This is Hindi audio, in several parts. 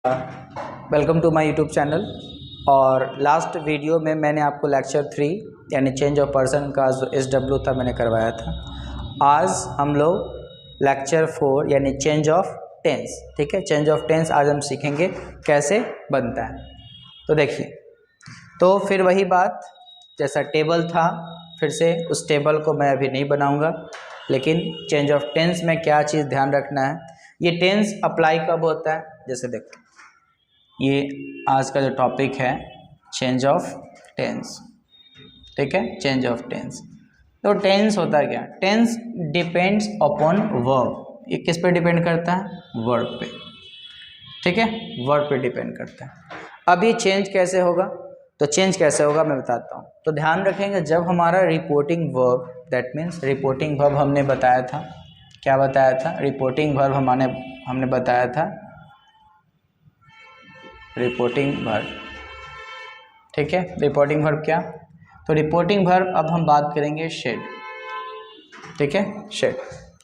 Welcome to my YouTube channel. और लास्ट वीडियो में मैंने आपको लेक्चर 3 यानी चेंज ऑफ पर्सन का जो SW था मैंने करवाया था। आज हम लोग लेक्चर 4 यानी चेंज ऑफ टेंस, ठीक है, चेंज ऑफ टेंस आज हम सीखेंगे कैसे बनता है। तो देखिए, तो फिर वही बात जैसा टेबल था, फिर से उस टेबल को मैं अभी नहीं बनाऊंगा, लेकिन चेंज ऑफ टेंस में क्या चीज़ ध्यान रखना है, ये टेंस अप्लाई कब होता है। जैसे देखो, ये आज का जो टॉपिक है चेंज ऑफ टेंस, ठीक है, चेंज ऑफ टेंस। तो टेंस होता क्या, टेंस डिपेंड्स अपॉन वर्ब। ये किस पे डिपेंड करता है, वर्ब पे, ठीक है, वर्ब पे डिपेंड करता है। अब ये चेंज कैसे होगा, तो चेंज कैसे होगा मैं बताता हूँ। तो ध्यान रखेंगे, जब हमारा reporting verb, that means reporting verb हमने बताया था, क्या बताया था, रिपोर्टिंग वर्ब हमने बताया था रिपोर्टिंग वर्ब, ठीक है। रिपोर्टिंग वर्ब क्या, तो रिपोर्टिंग वर्ब अब हम बात करेंगे शेड, ठीक है, शेड,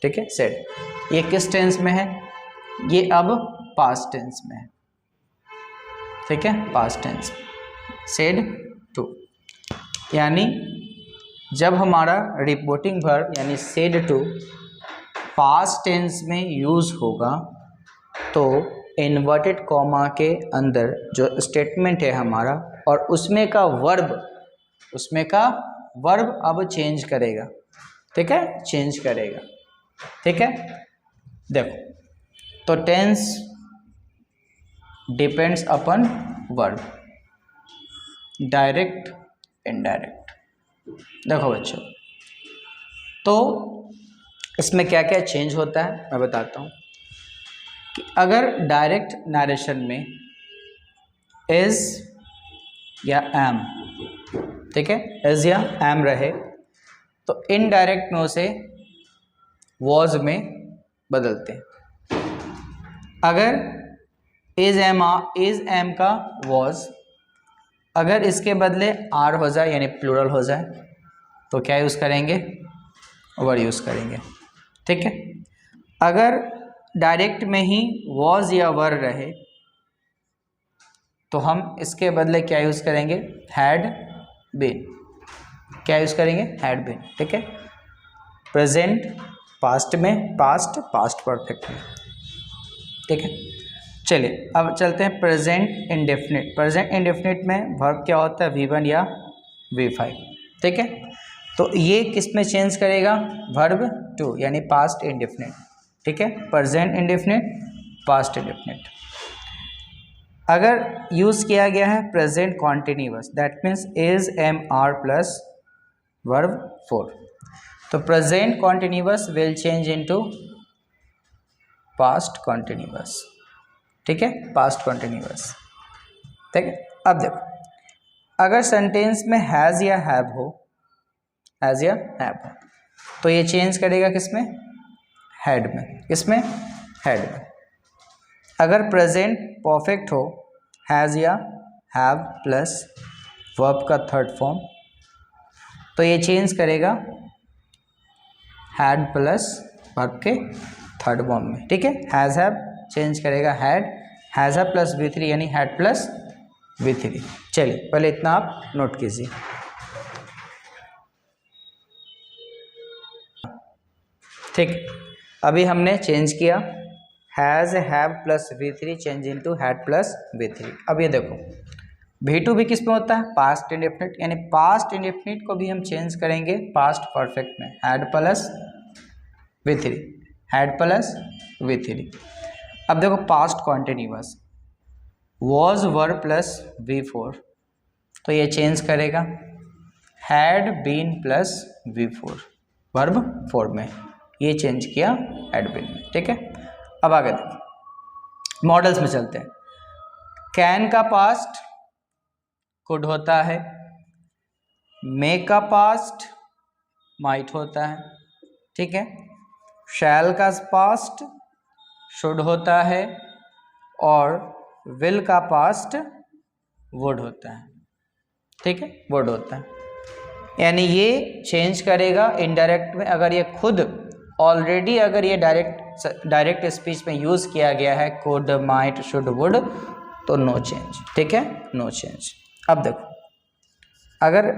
ठीक है, शेड। ये किस टेंस में है, ये अब पास्ट टेंस में है, ठीक है, पास्ट टेंस। शेड टू यानी जब हमारा रिपोर्टिंग वर्ब यानी शेड टू पास्ट टेंस में यूज होगा, तो इन्वर्टेड कॉमा के अंदर जो स्टेटमेंट है हमारा और उसमें का वर्ब अब चेंज करेगा, ठीक है, चेंज करेगा, ठीक है। देखो, तो tense depends upon verb, direct indirect. देखो बच्चों, तो इसमें क्या क्या चेंज होता है मैं बताता हूँ। कि अगर डायरेक्ट नरेशन में इज या एम, ठीक है, इज या एम रहे, तो इनडायरेक्ट में उसे वॉज में बदलते हैं। अगर इज एम का वॉज, अगर इसके बदले आर हो जाए यानी प्लूरल हो जाए, तो क्या यूज़ करेंगे, वर यूज़ करेंगे, ठीक है। अगर डायरेक्ट में ही वॉज या वर रहे, तो हम इसके बदले क्या यूज़ करेंगे, हैड बीन, क्या यूज़ करेंगे, हैड बीन, ठीक है। प्रेजेंट पास्ट में, पास्ट परफेक्ट में, ठीक है। चलिए अब चलते हैं प्रेजेंट इंडेफिनिट। प्रेजेंट इंडेफिनिट में वर्ब क्या होता है, V1 या V5, ठीक है। तो ये किस में चेंज करेगा, वर्ब टू यानी पास्ट इंडेफिनिट, ठीक है, प्रेजेंट इंडेफिनिट, पास्ट इंडेफिनिट। अगर यूज़ किया गया है present continuous, that means is am are plus verb 4, तो present continuous will change into past continuous, ठीक है, पास्ट कॉन्टिन्यूअस, ठीक है। अब देखो, अगर सेंटेंस में हैज़ या हैव हो, हैज़ या हैव हो, तो ये चेंज करेगा किसमें, हैड में, किसमें, हैड में। अगर प्रेजेंट परफेक्ट हो, हैज़ या हैव प्लस वर्ब का थर्ड फॉर्म, तो ये चेंज करेगा हैड प्लस वर्ब के थर्ड फॉर्म में, ठीक है। हैज़ हैव चेंज करेगा हैज़ हैव प्लस V3 यानी हैड प्लस V3। चलिए पहले इतना आप नोट कीजिए। ठीक, अभी हमने चेंज किया has have plus V3 change into had plus V3। अब ये देखो, V2 भी किस में होता है, पास्ट इंडेफिनिट, यानी पास्ट इंडेफिनिट को भी हम चेंज करेंगे पास्ट परफेक्ट में, had plus V3, had plus V3। अब देखो past continuous, was were plus V4, तो ये चेंज करेगा had been plus V4 verb 4 में, ये चेंज किया हैड बीन में, ठीक है। अब आगे देखो, मॉडल्स में चलते हैं। कैन का पास्ट कुड होता है, मे का पास्ट माइट होता है, ठीक है। शैल का पास्ट शुड होता है और विल का पास्ट वुड होता है, ठीक है, वुड होता है। यानी ये चेंज करेगा इनडायरेक्ट में। अगर ये खुद ऑलरेडी अगर ये डायरेक्ट स्पीच में यूज़ किया गया है कुड, माइट, शुड, वुड, तो नो चेंज, ठीक है, नो चेंज। अब देखो अगर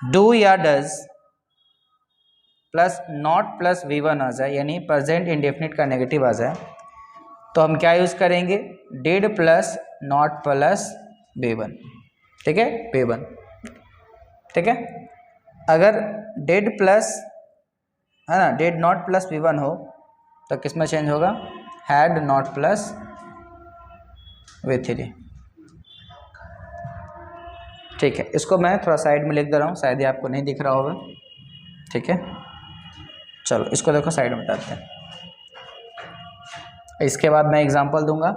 डू या does plus not plus V1 आ जाए, यानी प्रेजेंट इंडेफिनिट का नेगेटिव आ जाए, तो हम क्या यूज़ करेंगे, did plus not plus V1, ठीक है, V1, ठीक है। अगर डिड प्लस, है ना, डिड नॉट प्लस V1 हो तो किस में चेंज होगा, हैड नॉट प्लस V3, ठीक है। इसको मैं थोड़ा साइड में लिख दे रहा हूँ, शायद ये आपको नहीं दिख रहा होगा, ठीक है। चलो इसको देखो साइड में बताते हैं। इसके बाद मैं एग्जांपल दूंगा।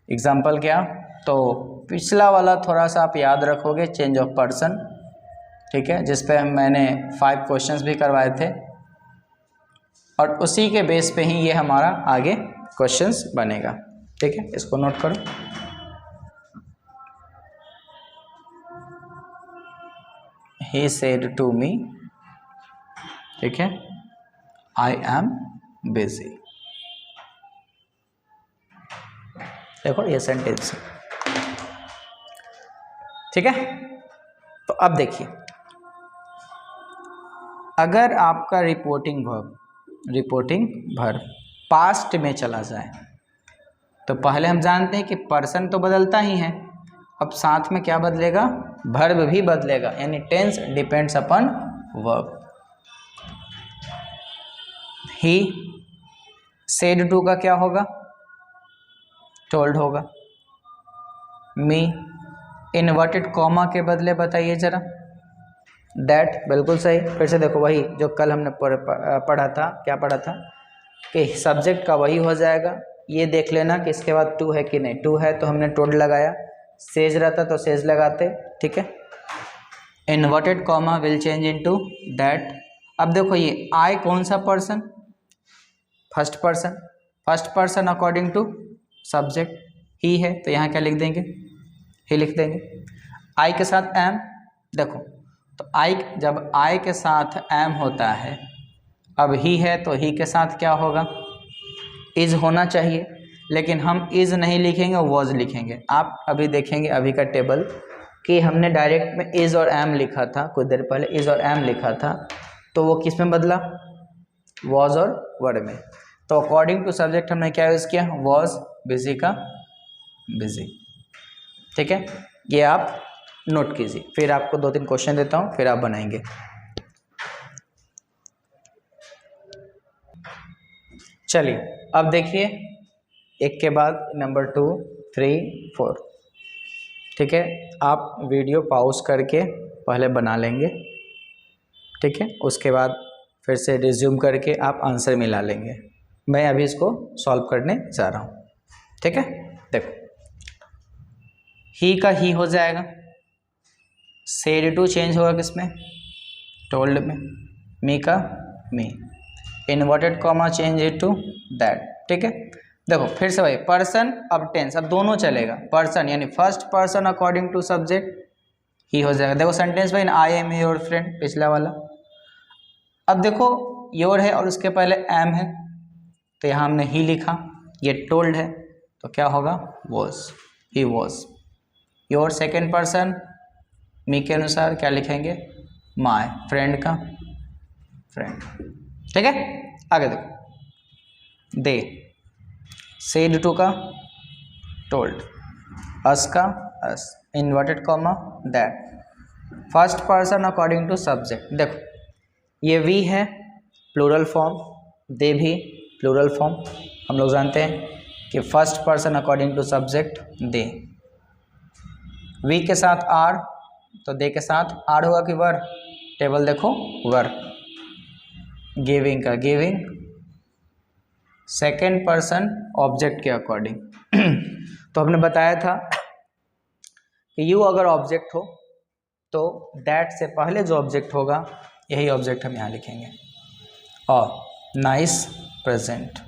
एग्जांपल क्या, तो पिछला वाला थोड़ा सा आप याद रखोगे, चेंज ऑफ पर्सन, ठीक है, जिस पे मैंने 5 क्वेश्चंस भी करवाए थे, और उसी के बेस पे ही ये हमारा आगे क्वेश्चंस बनेगा, ठीक है। इसको नोट करो। He said to me, ठीक है, I am busy, देखो ये सेंटेंस, ठीक है। तो अब देखिए, अगर आपका रिपोर्टिंग वर्ब पास्ट में चला जाए, तो पहले हम जानते हैं कि पर्सन तो बदलता ही है, अब साथ में क्या बदलेगा, वर्ब भी बदलेगा, यानी tense depends upon verb. He said to का क्या होगा, टोल्ड होगा। मी इन्वर्टेड कॉमा के बदले बताइए जरा, दैट, बिल्कुल सही। फिर से देखो वही जो कल हमने पढ़ा था, क्या पढ़ा था कि सब्जेक्ट का वही हो जाएगा। ये देख लेना कि इसके बाद टू है कि नहीं, टू है तो हमने टोल्ड लगाया, सेज रहता तो सेज लगाते, ठीक है। Inverted comma will change into that. अब देखो ये आई कौन सा person, first person according to subject ही है, तो यहाँ क्या लिख देंगे, ही लिख देंगे। आई के साथ एम, देखो तो आई, जब आई के साथ एम होता है, अब ही है तो ही के साथ क्या होगा, इज होना चाहिए, लेकिन हम इज नहीं लिखेंगे, वॉज लिखेंगे। आप अभी देखेंगे अभी का टेबल कि हमने डायरेक्ट में इज और एम लिखा था, कुछ देर पहले इज और एम लिखा था, तो वो किस में बदला, वॉज और वर्ड में। तो अकॉर्डिंग टू सब्जेक्ट हमने क्या यूज़ किया, वॉज बिजी का बिजी, ठीक है। ये आप नोट कीजिए, फिर आपको 2-3 क्वेश्चन देता हूँ, फिर आप बनाएंगे। चलिए अब देखिए, एक के बाद नंबर 2, 3, 4, ठीक है। आप वीडियो पॉज करके पहले बना लेंगे, ठीक है, उसके बाद फिर से रिज्यूम करके आप आंसर मिला लेंगे। मैं अभी इसको सॉल्व करने जा रहा हूँ, ठीक है। देखो ही का ही हो जाएगा, सेड टू चेंज होगा किसमें, टोल्ड में, मी का me, inverted comma change to that, ठीक है। देखो फिर से भाई पर्सन, अब टेंस, अब दोनों चलेगा। पर्सन यानी first person according to subject ही हो जाएगा। देखो सेंटेंस में आई एम योर फ्रेंड, पिछला वाला। अब देखो योर है और उसके पहले एम है, तो यहाँ हमने ही लिखा, ये टोल्ड है तो क्या होगा, was, he was. Your second person, me के अनुसार क्या लिखेंगे, माय फ्रेंड का फ्रेंड, ठीक है। आगे देखो, दे, सेड टू का टोल्ड, अस का us, inverted comma that, first person according to subject. देखो ये वी है प्लूरल फॉर्म, दे भी प्लूरल फॉर्म। हम लोग जानते हैं कि first person according to subject they, we के साथ आर, तो दे के साथ आर होगा कि वर, टेबल देखो वर। गिविंग का गिविंग, सेकेंड पर्सन ऑब्जेक्ट के अकॉर्डिंग। तो हमने बताया था कि यू अगर ऑब्जेक्ट हो तो दैट से पहले जो ऑब्जेक्ट होगा यही ऑब्जेक्ट हम यहाँ लिखेंगे। और nice present,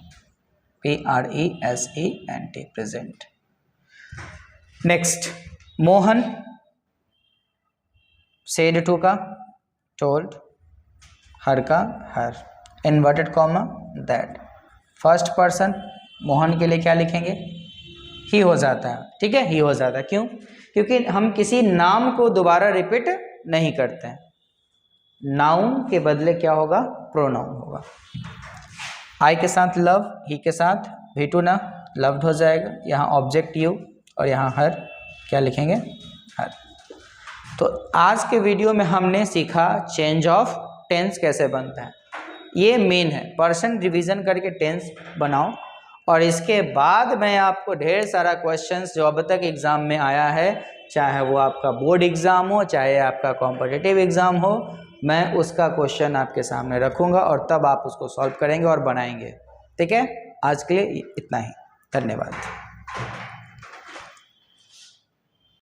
PRESENT present. Next Mohan, said to का टोल्ड, हर का her, inverted comma that. First person Mohan के लिए क्या लिखेंगे, ही हो जाता है, ठीक है, ही हो जाता है। क्यों? क्योंकि हम किसी नाम को दोबारा रिपीट नहीं करते हैं। नाउन के बदले क्या होगा, प्रोनाउन होगा। आई के साथ लव, ही के साथ भी टू ना, लव्ड हो जाएगा। यहाँ ऑब्जेक्ट यू और यहाँ हर, क्या लिखेंगे, हर। तो आज के वीडियो में हमने सीखा चेंज ऑफ टेंस कैसे बनता है। ये मेन है, पर्सन रिवीजन करके टेंस बनाओ। और इसके बाद मैं आपको ढेर सारा क्वेश्चंस जो अब तक एग्ज़ाम में आया है, चाहे वो आपका बोर्ड एग्ज़ाम हो, चाहे आपका कॉम्पिटिटिव एग्ज़ाम हो, मैं उसका क्वेश्चन आपके सामने रखूँगा और तब आप उसको सॉल्व करेंगे और बनाएंगे। ठीक है, आज के लिए इतना ही, धन्यवाद।